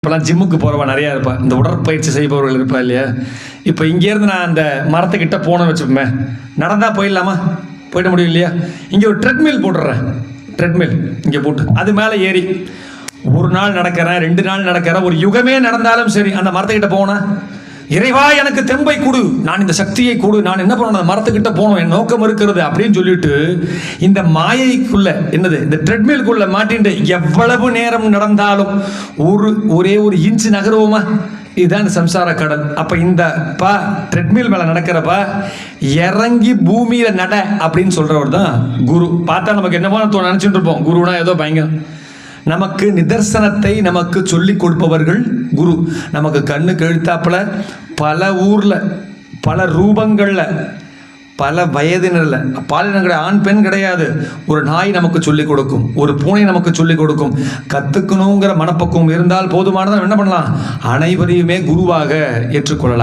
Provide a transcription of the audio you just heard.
இப்போலாம் ஜிம்முக்கு போகிறவா நிறையா இருப்பா, இந்த உடற்பயிற்சி செய்பவர்கள் இருப்பா இல்லையா. இப்போ இங்கேருந்து நான் அந்த மரத்துக்கிட்ட போகணும்னு வச்சுப்போமே, நடந்தால் போயிடலாமா? போயிட முடியும் இல்லையா. இங்கே ஒரு ட்ரெட்மில் போட்டுடுறேன், ட்ரெட்மில் இங்கே போட்டு அது மேலே ஏறி ஒரு நாள் நடக்கிறேன், 2 நாள் நடக்கிறேன், ஒரு யுகமே நடந்தாலும் சரி அந்த மரத்துக்கிட்ட போனேன், இறைவா எனக்கு தெம்பை கொடு, நான் இந்த சக்தியை கொடு, நான் என்ன பண்ணணும், அந்த மரத்துக்கிட்ட போகணும், என் நோக்கம் இருக்கிறது அப்படின்னு சொல்லிட்டு இந்த மாயைக்குள்ள என்னது இந்த ட்ரெட்மில்குள்ள மாட்டிட்டு எவ்வளவு நேரம் நடந்தாலும் ஒரே ஒரு இன்ச்சு நகருவோமா? இதுதான் சம்சார கடல். அப்ப இந்த ட்ரெட்மில் மேல நடக்கிறப்ப இறங்கி பூமியில நட அப்படின்னு சொல்றவர் தான் குரு. பார்த்தா நமக்கு என்னவோ நினைச்சுட்டு இருப்போம், குருனா ஏதோ பயங்கரம். நமக்கு நிதர்சனத்தை நமக்கு சொல்லிக் கொடுப்பவர்கள் குரு. நமக்கு கண்ணுக்கு எழுத்தாப்புல பல ஊர்ல பல ரூபங்கள்ல பல வயதினர்ல பாலினங்களை ஆண் பெண் கிடையாது, ஒரு நாய் நமக்கு சொல்லிக் கொடுக்கும், ஒரு பூனை நமக்கு சொல்லிக் கொடுக்கும். கத்துக்கணுங்கிற மனப்பக்குவம் இருந்தால் போதுமானதான் என்ன பண்ணலாம், அனைவரையுமே குருவாக ஏற்றுக்கொள்ளலாம்.